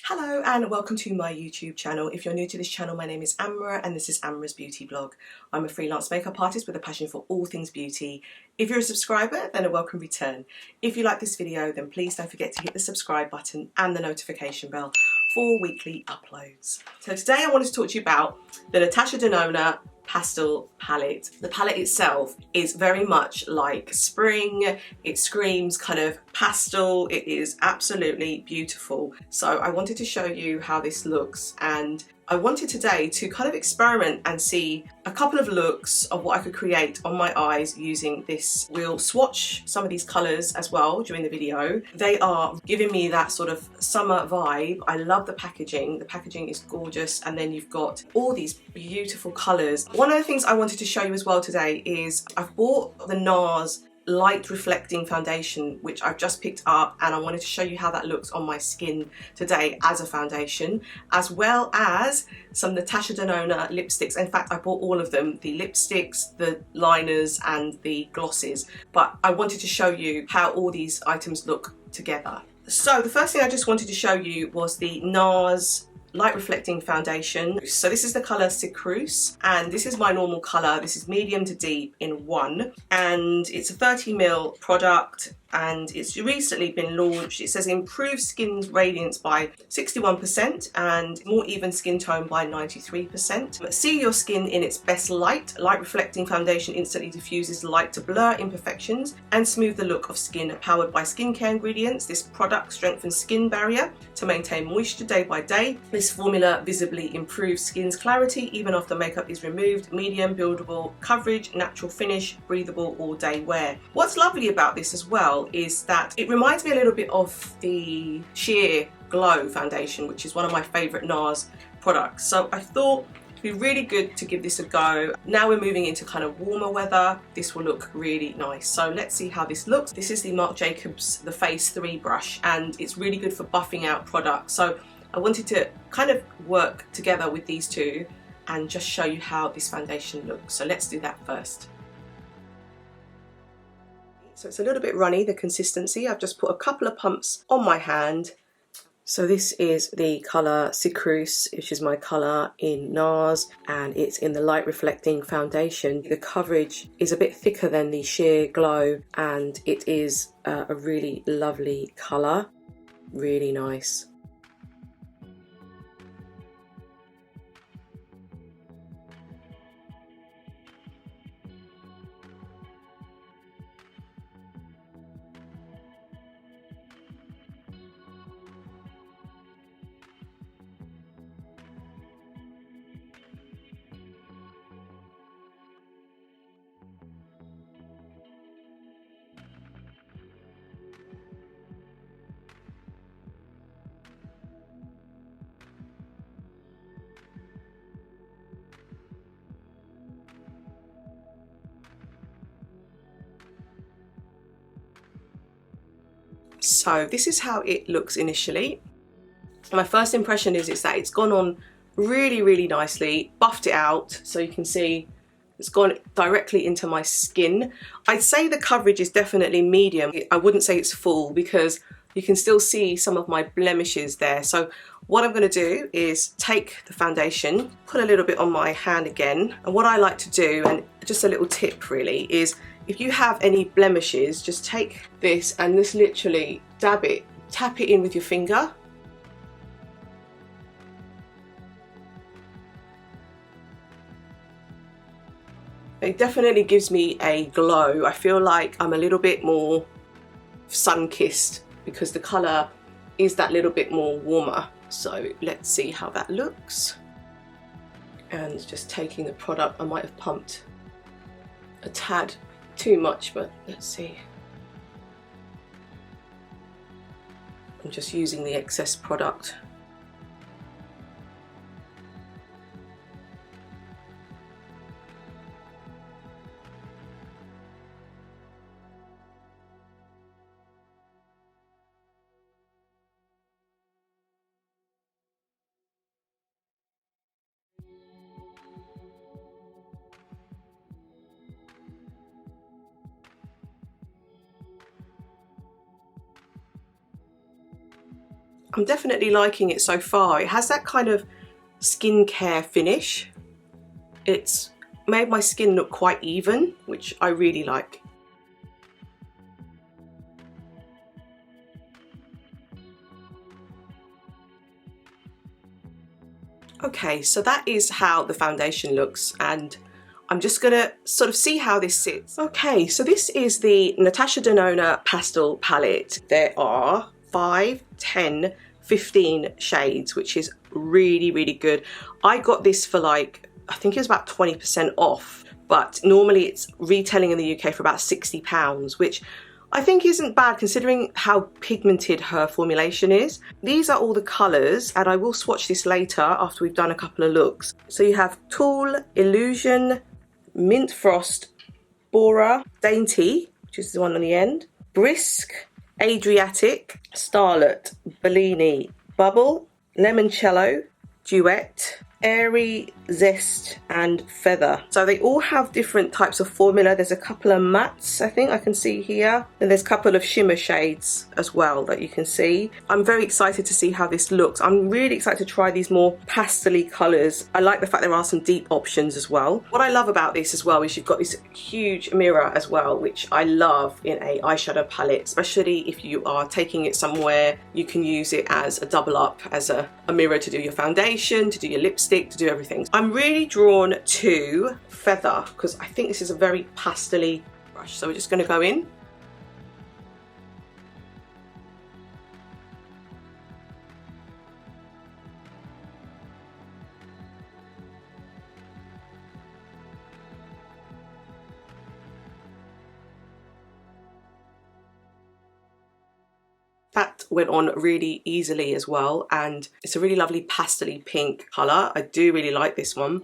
Hello and welcome to my YouTube channel. If you're new to this channel, my name is Amra and this is Amra's Beauty Blog. I'm a freelance makeup artist with a passion for all things beauty. If you're a subscriber, then a welcome return. If you like this video, then please don't forget to hit the subscribe button and the notification bell for weekly uploads. So today I wanted to talk to you about the Natasha Denona Pastel Palette. The palette itself is very much like spring. It screams kind of pastel. It is absolutely beautiful. So I wanted to show you how this looks, and I wanted today to kind of experiment and see a couple of looks of what I could create on my eyes using this. We'll swatch some of these colours as well during the video. They are giving me that sort of summer vibe. I love the packaging. The packaging is gorgeous, and then you've got all these beautiful colours. One of the things I wanted to show you as well today is I've bought the NARS light reflecting foundation, which I've just picked up, and I wanted to show you how that looks on my skin today as a foundation, as well as some Natasha Denona lipsticks. In fact, I bought all of them, the lipsticks, the liners and the glosses, but I wanted to show you how all these items look together. So the first thing I just wanted to show you was the NARS light reflecting foundation. So this is the colour SYRACUSE, and this is my normal colour. This is medium to deep in 1, and it's a 30ml product, and it's recently been launched. It says improves skin's radiance by 61% and more even skin tone by 93%. See your skin in its best light. Light reflecting foundation instantly diffuses light to blur imperfections and smooth the look of skin. Powered by skincare ingredients, this product strengthens skin barrier to maintain moisture day by day. This formula visibly improves skin's clarity even after makeup is removed. Medium buildable coverage, natural finish, breathable all-day wear. What's lovely about this as well is that it reminds me a little bit of the Sheer Glow foundation, which is one of my favourite NARS products. So I thought it'd be really good to give this a go. Now we're moving into kind of warmer weather. This will look really nice. So let's see how this looks. This is the Marc Jacobs The Face 3 brush, and it's really good for buffing out products. So I wanted to kind of work together with these two and just show you how this foundation looks. So let's do that first. So it's a little bit runny, the consistency. I've just put a couple of pumps on my hand. So this is the colour SYRACUSE, which is my colour in NARS, and it's in the light reflecting foundation. The coverage is a bit thicker than the Sheer Glow, and it is a really lovely colour, really nice. So this is how it looks initially. My first impression is that it's gone on really nicely, buffed it out, so you can see it's gone directly into my skin. I'd say the coverage is definitely medium. I wouldn't say it's full because you can still see some of my blemishes there. So what I'm going to do is take the foundation, put a little bit on my hand again, and what I like to do, and just a little tip really, is if you have any blemishes, just take this and just literally dab it, tap it in with your finger. It definitely gives me a glow. I feel like I'm a little bit more sun-kissed because the colour is that little bit more warmer. So let's see how that looks. And just taking the product, I might have pumped a tad too much, but let's see. I'm just using the excess product. I'm definitely liking it so far. It has that kind of skincare finish. It's made my skin look quite even, which I really like. Okay, so that is how the foundation looks, and I'm just gonna sort of see how this sits. Okay, so this is the Natasha Denona Pastel Palette. There are 5, 10, 15 shades, which is really, really good. I got this for like, I think it was about 20% off, but normally it's retailing in the UK for about £60, which I think isn't bad considering how pigmented her formulation is. These are all the colours, and I will swatch this later after we've done a couple of looks. So you have Tulle, Illusion, Mint Frost, Bora, Dainty, which is the one on the end, Brisk, Adriatic, Starlet, Bellini, Bubble, Limoncello, Duet, Airy, Zest and Feather. So they all have different types of formula. There's a couple of mattes I think I can see here, and there's a couple of shimmer shades as well that you can see. I'm very excited to see how this looks. I'm really excited to try these more pastel-y colours. I like the fact there are some deep options as well. What I love about this as well is you've got this huge mirror as well, which I love in a eyeshadow palette, especially if you are taking it somewhere. You can use it as a double up, as a mirror to do your foundation, to do your lipstick, to do everything. I'm really drawn to Feather because I think this is a very pastel-y brush. So we're just going to go in. That went on really easily as well, and it's a really lovely pastel-y pink colour. I do really like this one.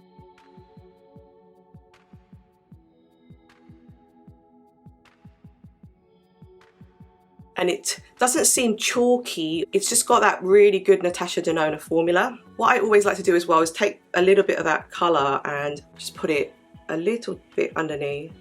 And it doesn't seem chalky, it's just got that really good Natasha Denona formula. What I always like to do as well is take a little bit of that colour and just put it a little bit underneath.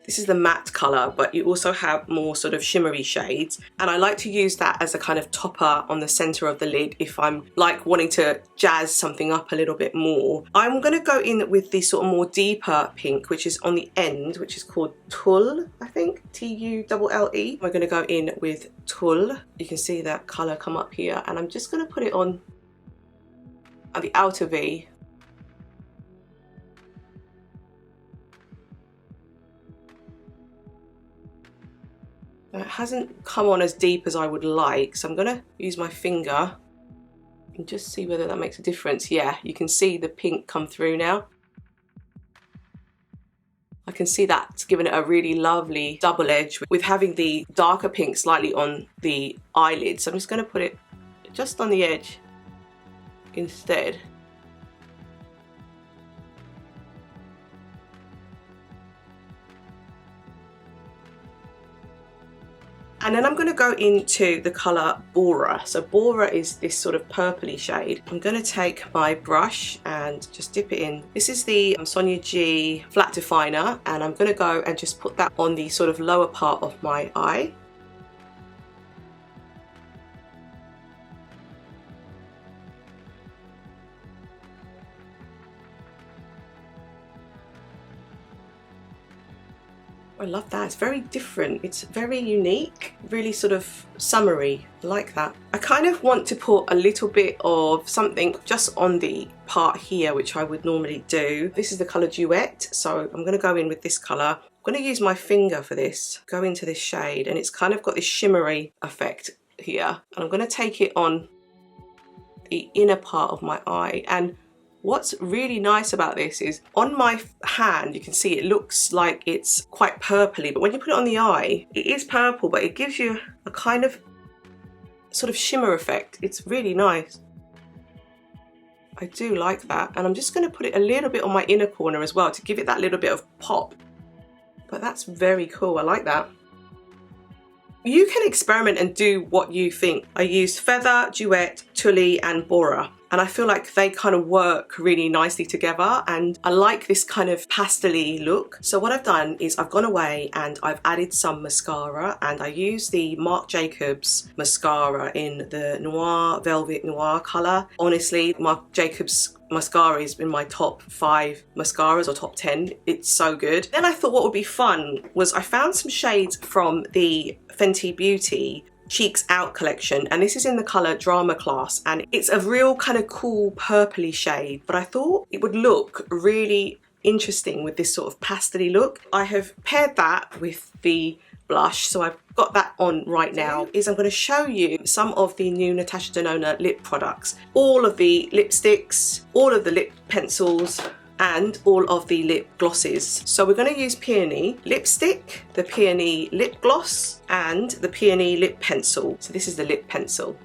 This is the matte colour, but you also have more sort of shimmery shades, and I like to use that as a kind of topper on the centre of the lid if I'm like wanting to jazz something up a little bit more. I'm going to go in with the sort of more deeper pink, which is on the end, which is called Tulle, I think, Tulle. We're going to go in with Tulle. You can see that colour come up here, and I'm just going to put it on at the outer V. It hasn't come on as deep as I would like, so I'm going to use my finger and just see whether that makes a difference. Yeah, you can see the pink come through now. I can see that's given it a really lovely double edge with having the darker pink slightly on the eyelid. So I'm just going to put it just on the edge instead. And then I'm going to go into the colour Bora. So Bora is this sort of purpley shade. I'm going to take my brush and just dip it in. This is the Sonia G flat definer, and I'm going to go and just put that on the sort of lower part of my eye. I love that, it's very different, it's very unique, really sort of summery, I like that. I kind of want to put a little bit of something just on the part here, which I would normally do. This is the colour Duet, so I'm going to go in with this colour. I'm going to use my finger for this, go into this shade, and it's kind of got this shimmery effect here. And I'm going to take it on the inner part of my eye, and what's really nice about this is on my hand you can see it looks like it's quite purpley, but when you put it on the eye it is purple, but it gives you a kind of sort of shimmer effect. It's really nice. I do like that, and I'm just going to put it a little bit on my inner corner as well to give it that little bit of pop. But that's very cool, I like that. You can experiment and do what you think. I used Feather, Duet, Tulle and Bora. and I feel like they kind of work really nicely together, and I like this kind of pastel-y look. So what I've done is I've gone away and I've added some mascara, and I used the Marc Jacobs mascara in the Noir Velvet Noir colour. Honestly, Marc Jacobs mascara has been my top 5 mascaras, or top 10. It's so good. Then I thought what would be fun was I found some shades from the Fenty Beauty Cheeks Out collection, and this is in the colour Drama Class, and it's a real kind of cool purpley shade, but I thought it would look really interesting with this sort of pastel-y look. I have paired that with the blush, so I've got that on right now. I'm going to show you some of the new Natasha Denona lip products, all of the lipsticks, all of the lip pencils, and all of the lip glosses. So we're going to use Peony lipstick, the Peony lip gloss, and the Peony lip pencil. So this is the lip pencil.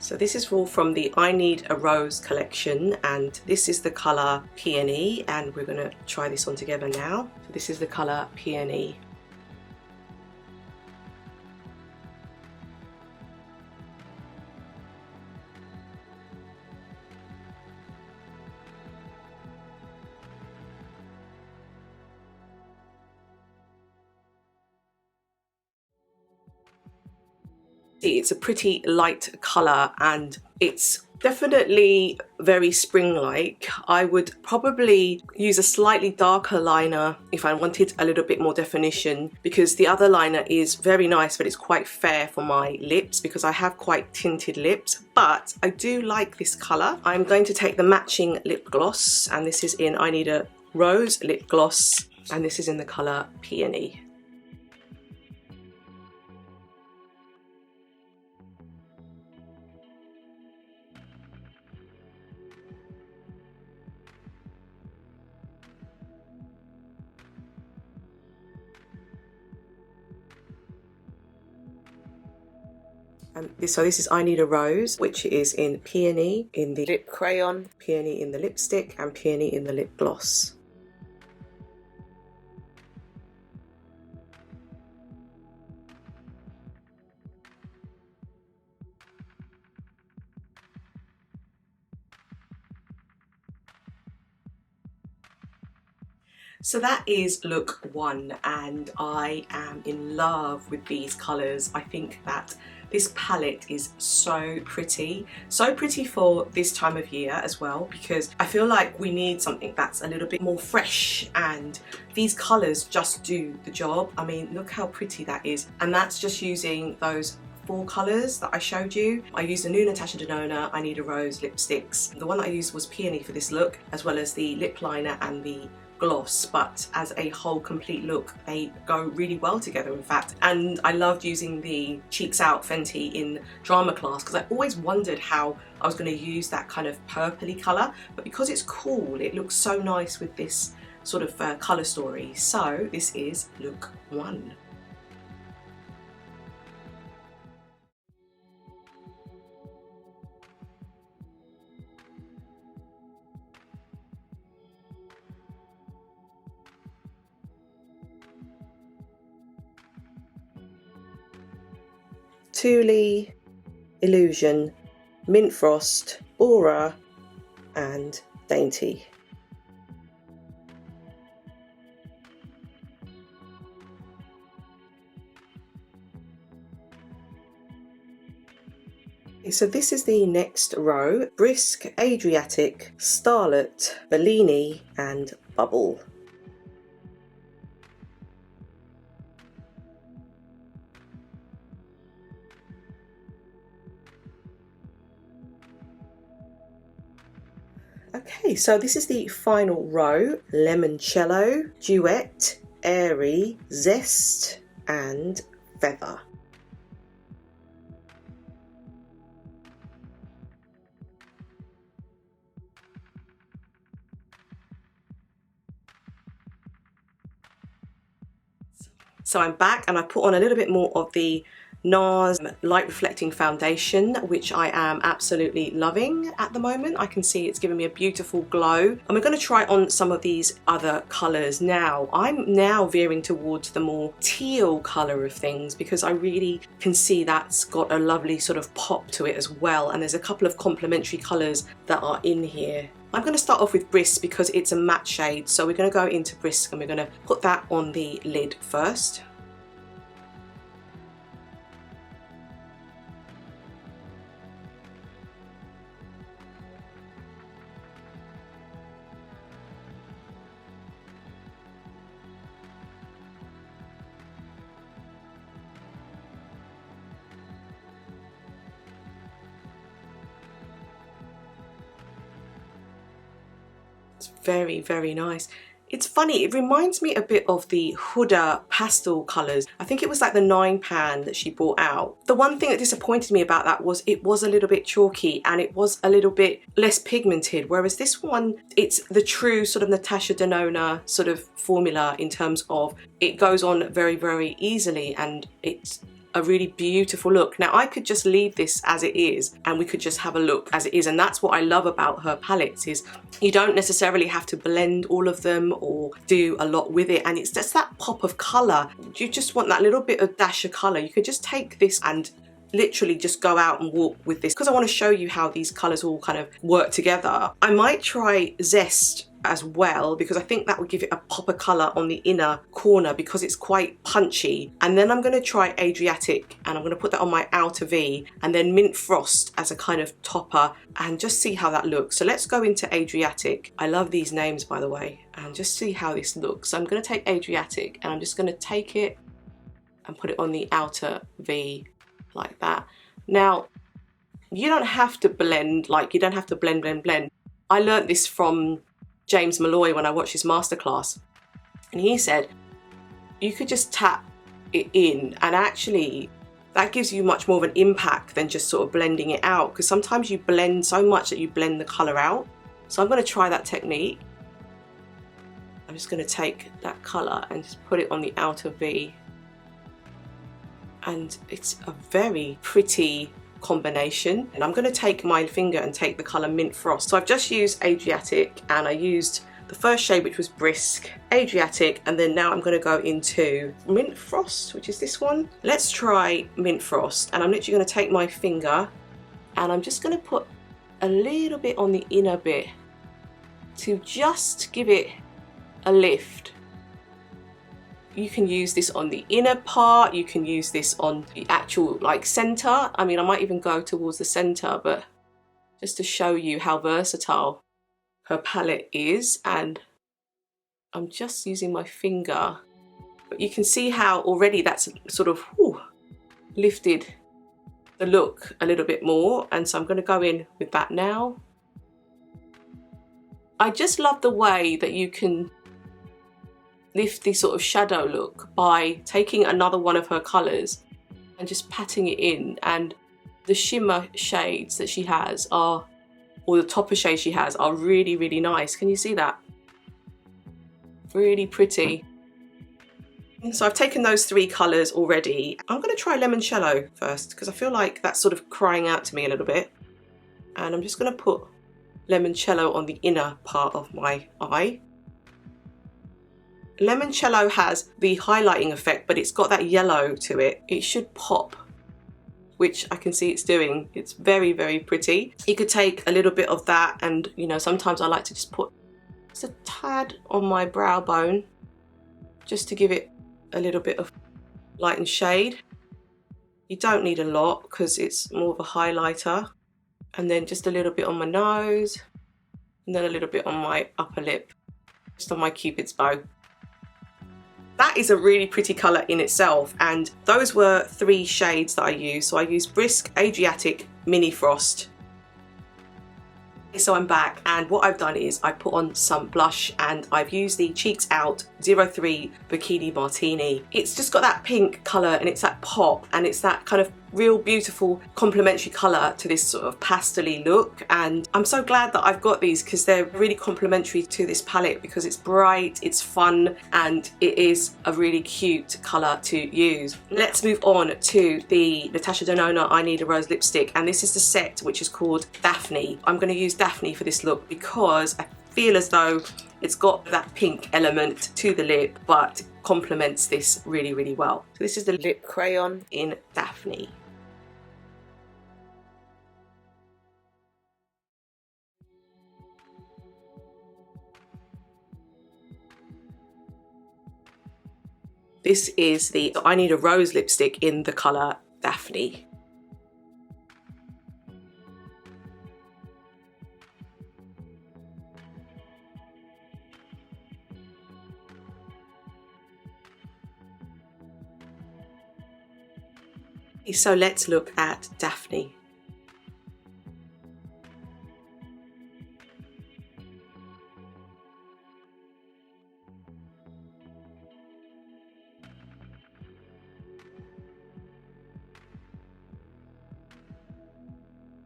So this is all from the I Need a Rose collection, and this is the colour Peony, and we're going to try this on together now. So this is the colour Peony. It's a pretty light colour, and it's definitely very spring-like. I would probably use a slightly darker liner if I wanted a little bit more definition, because the other liner is very nice, but it's quite fair for my lips because I have quite tinted lips. But I do like this colour. I'm going to take the matching lip gloss, and this is in I Need a Rose lip gloss, and this is in the colour Peony. So this is I Need a Rose, which is in Peony in the lip crayon, Peony in the lipstick, and Peony in the lip gloss. So that is look 1, and I am in love with these colours. I think that this palette is so pretty for this time of year as well, because I feel like we need something that's a little bit more fresh, and these colours just do the job. I mean, look how pretty that is, and that's just using those 4 colours that I showed you. I used the new Natasha Denona I Need a Rose lipsticks. The one that I used was Peony for this look, as well as the lip liner and the gloss, but as a whole complete look they go really well together, in fact. And I loved using the Cheeks Out Fenty in Drama Class because I always wondered how I was going to use that kind of purpley colour, but because it's cool it looks so nice with this sort of colour story. So this is look 1. Thule, Illusion, Mint Frost, Aura, and Dainty. So this is the next row: Brisk, Adriatic, Starlet, Bellini, and Bubble. Okay, so this is the final row: Limoncello, Duet, Airy, Zest, and Feather. So I'm back and I put on a little bit more of the NARS Light Reflecting Foundation, which I am absolutely loving at the moment. I can see it's giving me a beautiful glow. And we're going to try on some of these other colours now. I'm now veering towards the more teal colour of things because I really can see that's got a lovely sort of pop to it as well. And there's a couple of complementary colours that are in here. I'm going to start off with Brisk because it's a matte shade. So we're going to go into Brisk and we're going to put that on the lid first. It's very, very nice. It's funny, it reminds me a bit of the Huda pastel colours. I think it was like the 9 pan that she brought out. The one thing that disappointed me about that was it was a little bit chalky and it was a little bit less pigmented, whereas this one, it's the true sort of Natasha Denona sort of formula in terms of it goes on very, very easily and it's a really beautiful look. Now I could just leave this as it is and we could just have a look as it is, and that's what I love about her palettes is you don't necessarily have to blend all of them or do a lot with it, and it's just that pop of colour. You just want that little bit of dash of colour. You could just take this and literally just go out and walk with this because I want to show you how these colours all kind of work together. I might try Zest as well because I think that would give it a pop of colour on the inner corner because it's quite punchy. And then I'm going to try Adriatic and I'm going to put that on my outer V, and then Mint Frost as a kind of topper, and just see how that looks. So let's go into Adriatic. I love these names, by the way, and just see how this looks. So I'm going to take Adriatic and I'm just going to take it and put it on the outer V like that. Now you don't have to blend, like you don't have to blend. I learnt this from James Malloy when I watched his masterclass, and he said you could just tap it in, and actually that gives you much more of an impact than just sort of blending it out, because sometimes you blend so much that you blend the colour out. So I'm going to try that technique. I'm just going to take that colour and just put it on the outer V, and it's a very pretty combination. And I'm going to take my finger and take the colour Mint Frost. So I've just used Adriatic and I used the first shade, which was Brisk, Adriatic, and then now I'm going to go into Mint Frost, which is this one. Let's try Mint Frost, and I'm literally going to take my finger and I'm just going to put a little bit on the inner bit to just give it a lift. You can use this on the inner part, you can use this on the actual like center. I mean, I might even go towards the center, but just to show you how versatile her palette is. And I'm just using my finger, but you can see how already that's sort of lifted the look a little bit more. And so I'm going to go in with that now. I just love the way that you can lift the sort of shadow look by taking another one of her colours and just patting it in. And the shimmer shades that she has are, or the topper shades she has, are really, really nice. Can you see that? Really pretty. So I've taken those 3 colours already. I'm going to try Limoncello first because I feel like that's sort of crying out to me a little bit. And I'm just going to put Limoncello on the inner part of my eye. Limoncello has the highlighting effect, but it's got that yellow to it. It should pop, which I can see it's doing. It's very, very pretty. You could take a little bit of that, and you know, sometimes I like to just put just a tad on my brow bone just to give it a little bit of light and shade. You don't need a lot because it's more of a highlighter. And then just a little bit on my nose, and then a little bit on my upper lip, just on my Cupid's bow. That is a really pretty colour in itself, and those were 3 shades that I used. So I used Brisk, Adriatic, Mini Frost. So I'm back, and what I've done is I put on some blush, and I've used the Cheeks Out 03 Bikini Martini. It's just got that pink colour and it's that pop and it's that kind of real beautiful complementary colour to this sort of pastel-y look, and I'm so glad that I've got these because they're really complementary to this palette because it's bright, it's fun, and it is a really cute colour to use. Let's move on to the Natasha Denona I Need a Rose lipstick, and this is the set which is called Daphne. I'm going to use Daphne for this look because I feel as though it's got that pink element to the lip but complements this really, really well. So this is the lip crayon in Daphne. This is the I Need a Rose lipstick in the colour Daphne. So let's look at Daphne.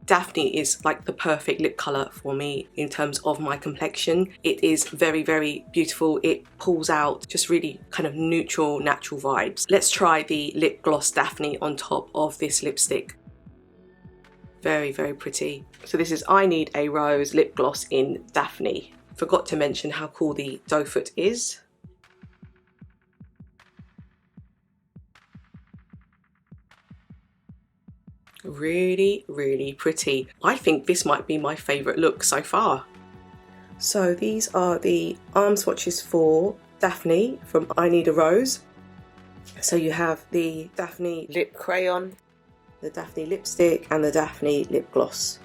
Daphne is like the perfect lip colour for me in terms of my complexion. It is very, very beautiful. It pulls out just really kind of neutral, natural vibes. Let's try the lip gloss Daphne on top of this lipstick. Very, very pretty. So this is I Need a Rose lip gloss in Daphne. Forgot to mention how cool the doe foot is. Really, really pretty. I think this might be my favourite look so far. So these are the arm swatches for Daphne from I Need a Rose. So you have the Daphne lip crayon, the Daphne lipstick, and the Daphne lip gloss.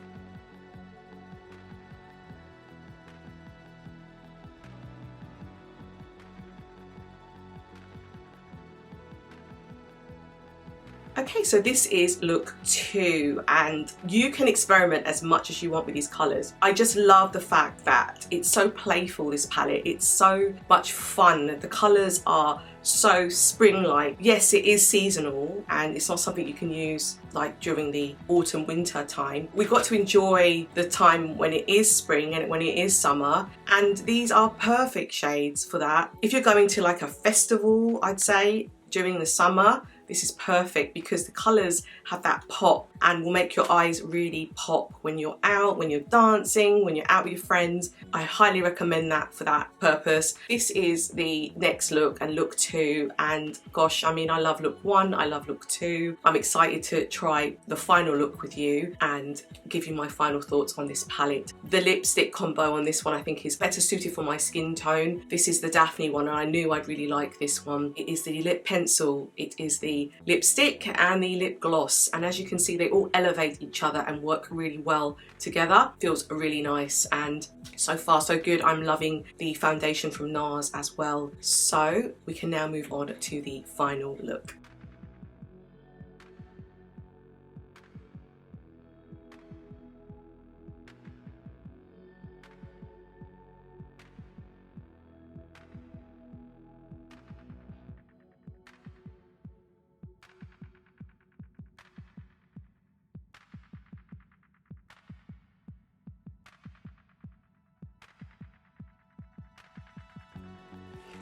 Okay, so this is look 2, and you can experiment as much as you want with these colours. I just love the fact that it's so playful, this palette. It's so much fun. The colours are so spring-like. Yes, it is seasonal and it's not something you can use like during the autumn winter time. We've got to enjoy the time when it is spring and when it is summer, and these are perfect shades for that. If you're going to like a festival, I'd say during the summer, this is perfect because the colours have that pop and will make your eyes really pop when you're out, when you're dancing, when you're out with your friends. I highly recommend that for that purpose. This is the next look and look 2, and gosh, I mean, I love look 1, I love look 2. I'm excited to try the final look with you and give you my final thoughts on this palette. The lipstick combo on this one I think is better suited for my skin tone. This is the Daphne one and I knew I'd really like this one. It is the lip pencil, it is the lipstick and the lip gloss, and as you can see they all elevate each other and work really well together. Feels really nice, and so far so good. I'm loving the foundation from NARS as well. So we can now move on to the final look.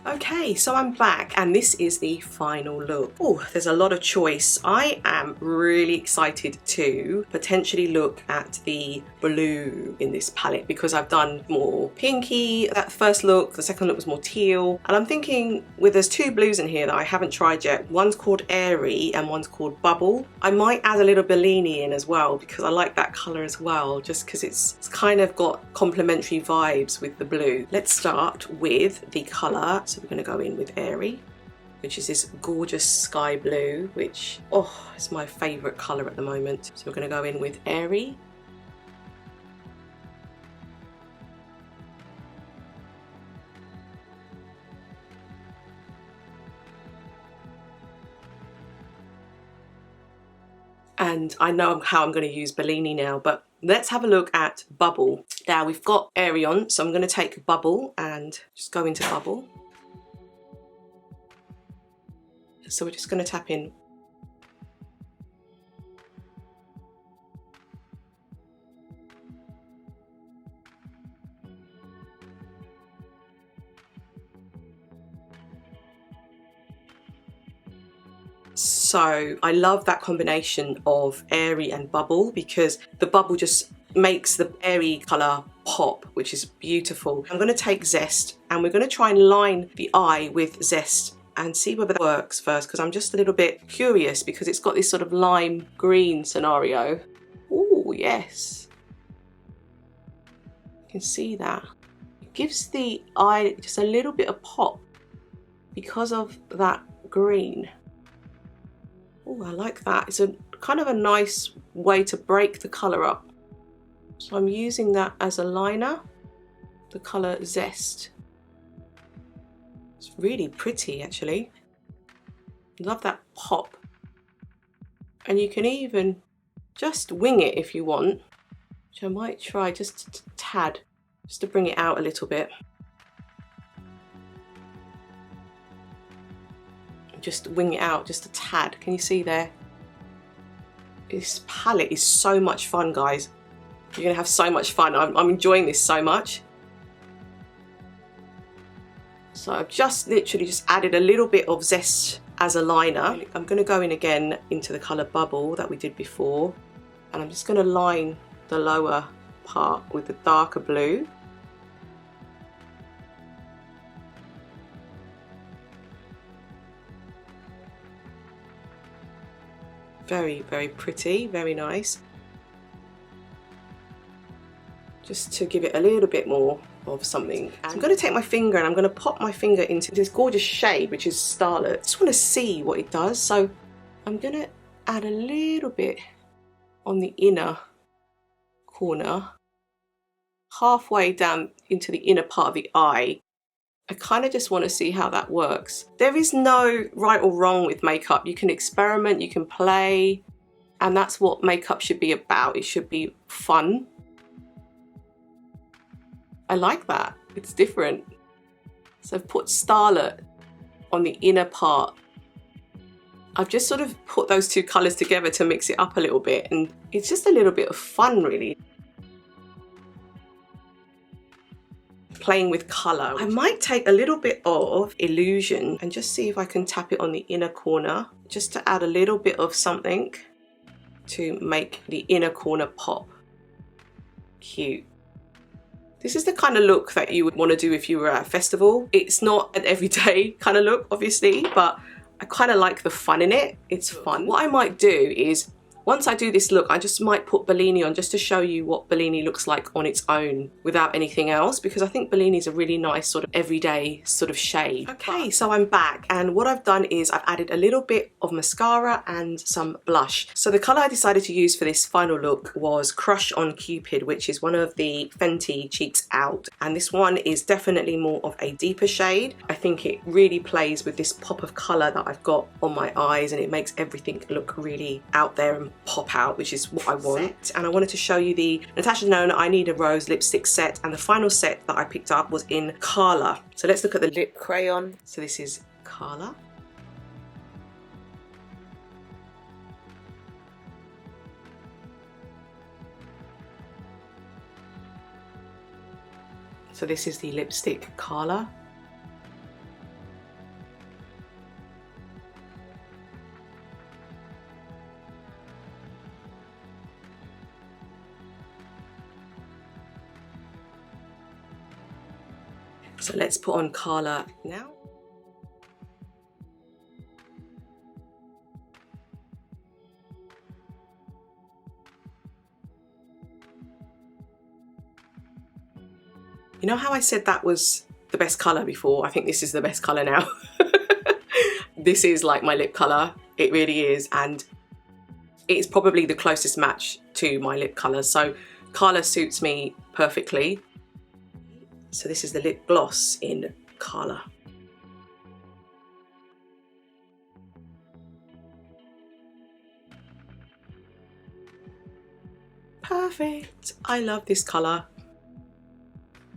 Okay, so I'm back and this is the final look. Oh, there's a lot of choice. I am really excited to potentially look at the blue in this palette because I've done more pinky that first look, the second look was more teal, and I'm thinking there's 2 blues in here that I haven't tried yet. One's called Airy and one's called Bubble. I might add a little Bellini in as well because I like that colour as well, just because it's kind of got complementary vibes with the blue. Let's start with the colour. So we're going to go in with Airy, which is this gorgeous sky blue, which, oh, it's my favourite colour at the moment. So we're going to go in with Airy. And I know how I'm going to use Bellini now, but let's have a look at Bubble. Now we've got Airy on, so I'm going to take Bubble and just go into Bubble. So we're just going to tap in So I love that combination of airy and bubble, because the bubble just makes the airy colour pop, which is beautiful. I'm going to take Zest and we're going to try and line the eye with Zest and see whether that works first, because I'm just a little bit curious because it's got this sort of lime green scenario. Oh yes, you can see that. It gives the eye just a little bit of pop because of that green. Oh, I like that. It's a kind of a nice way to break the colour up. So I'm using that as a liner, the colour Zest. It's really pretty actually. Love that pop. And you can even just wing it if you want, which I might try just a tad, just to bring it out a little bit. Just wing it out just a tad. Can you see there? This palette is so much fun, guys. You're gonna have so much fun. I'm enjoying this so much. So I've just literally just added a little bit of Zest as a liner. I'm gonna go in again into the colour Bubble that we did before, and I'm just gonna line the lower part with the darker blue. Very, very pretty, very nice. Just to give it a little bit more of something. So I'm going to take my finger and I'm going to pop my finger into this gorgeous shade, which is Starlet. I just want to see what it does. So I'm going to add a little bit on the inner corner, halfway down into the inner part of the eye. I kind of just want to see how that works. There is no right or wrong with makeup. You can experiment, you can play, and that's what makeup should be about. It should be fun. I like that. It's different. So I've put Starlet on the inner part. I've just sort of put those two colours together to mix it up a little bit, and it's just a little bit of fun really. Playing with colour. I might take a little bit of Illusion and just see if I can tap it on the inner corner, just to add a little bit of something to make the inner corner pop. Cute. This is the kind of look that you would want to do if you were at a festival. It's not an everyday kind of look, obviously, but I kind of like the fun in it. It's fun. What I might do is, once I do this look, I just might put Bellini on just to show you what Bellini looks like on its own without anything else, because I think Bellini is a really nice sort of everyday sort of shade. Okay, so I'm back, and what I've done is I've added a little bit of mascara and some blush. So the colour I decided to use for this final look was Crush on Cupid, which is one of the Fenty Cheeks Out. And this one is definitely more of a deeper shade. I think it really plays with this pop of colour that I've got on my eyes, and it makes everything look really out there and pop out, which is what I want. And I wanted to show you the Natasha Denona I Need a Rose lipstick set, and the final set that I picked up was in Carla. So let's look at the lip crayon. So this is Carla. So this is the lipstick Carla. So let's put on Carla now. You know how I said that was the best colour before? I think this is the best colour now. This is like my lip colour. It really is, and it's probably the closest match to my lip colour. So Carla suits me perfectly. So this is the lip gloss in Carla. Perfect. I love this colour.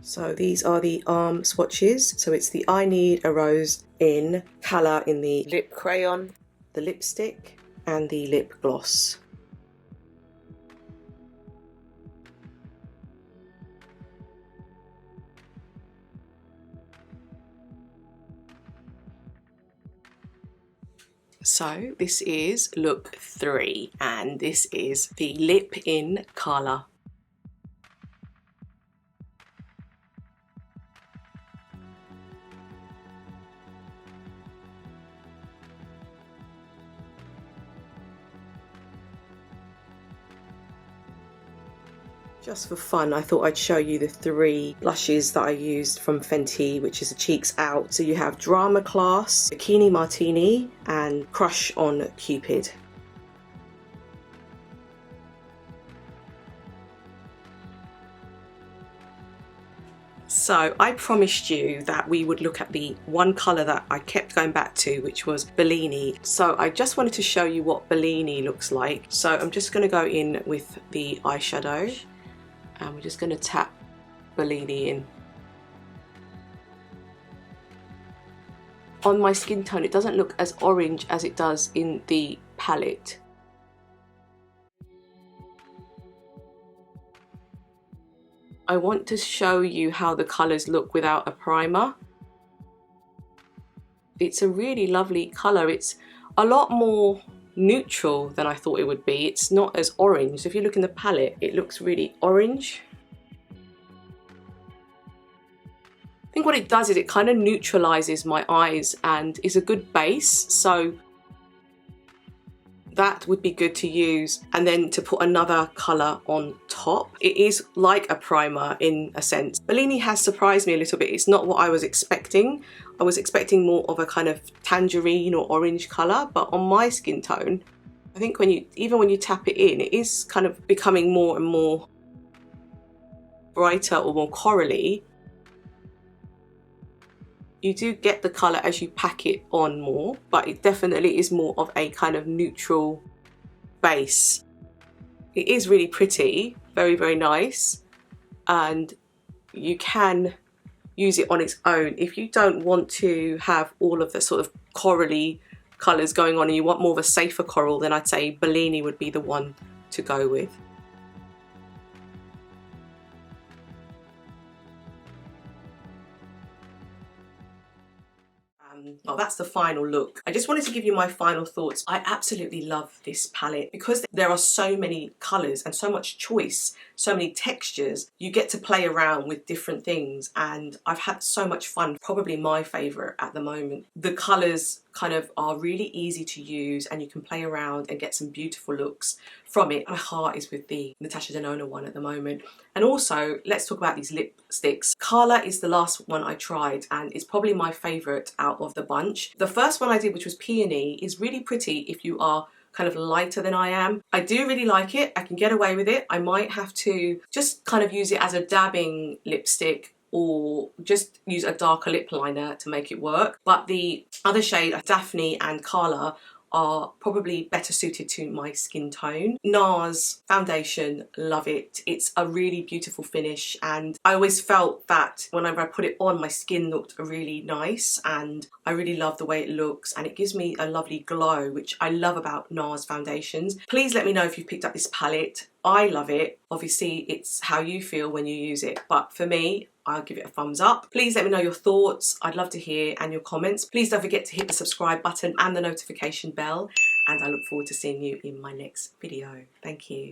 So these are the arm swatches. So it's the I Need a Rose in colour in the lip crayon, the lipstick, and the lip gloss. So this is look 3 and this is the lip in colour. Just for fun, I thought I'd show you the 3 blushes that I used from Fenty, which is the Cheeks Out. So you have Drama Class, Bikini Martini and Crush on Cupid. So I promised you that we would look at the one colour that I kept going back to, which was Bellini. So I just wanted to show you what Bellini looks like. So I'm just going to go in with the eyeshadow. And we're just going to tap Bellini in. On my skin tone, it doesn't look as orange as it does in the palette. I want to show you how the colours look without a primer. It's a really lovely colour. It's a lot more neutral than I thought it would be. It's not as orange. If you look in the palette, it looks really orange. I think what it does is it kind of neutralizes my eyes and is a good base, so that would be good to use, and then to put another colour on top. It is like a primer in a sense. Bellini has surprised me a little bit. It's not what I was expecting. I was expecting more of a kind of tangerine or orange colour, but on my skin tone, I think even when you tap it in, it is kind of becoming more and more brighter or more corally. You do get the colour as you pack it on more, but it definitely is more of a kind of neutral base. It is really pretty, very, very nice, and you can use it on its own. If you don't want to have all of the sort of corally colours going on and you want more of a safer coral, then I'd say Bellini would be the one to go with. Oh, that's the final look. I just wanted to give you my final thoughts. I absolutely love this palette because there are so many colours and so much choice, so many textures. You get to play around with different things and I've had so much fun. Probably my favourite at the moment. The colours kind of are really easy to use and you can play around and get some beautiful looks from it. My heart is with the Natasha Denona one at the moment. And also, let's talk about these lipsticks. Carla is the last one I tried and it's probably my favourite out of the bunch. The first one I did, which was Peony, is really pretty if you are kind of lighter than I am. I do really like it. I can get away with it. I might have to just kind of use it as a dabbing lipstick or just use a darker lip liner to make it work. But the other shade, Daphne and Carla, are probably better suited to my skin tone. NARS foundation, love it. It's a really beautiful finish and I always felt that whenever I put it on, my skin looked really nice and I really love the way it looks and it gives me a lovely glow, which I love about NARS foundations. Please let me know if you've picked up this palette. I love it. Obviously, it's how you feel when you use it, but for me, I'll give it a thumbs up. Please let me know your thoughts. I'd love to hear and your comments. Please don't forget to hit the subscribe button and the notification bell, and I look forward to seeing you in my next video. Thank you.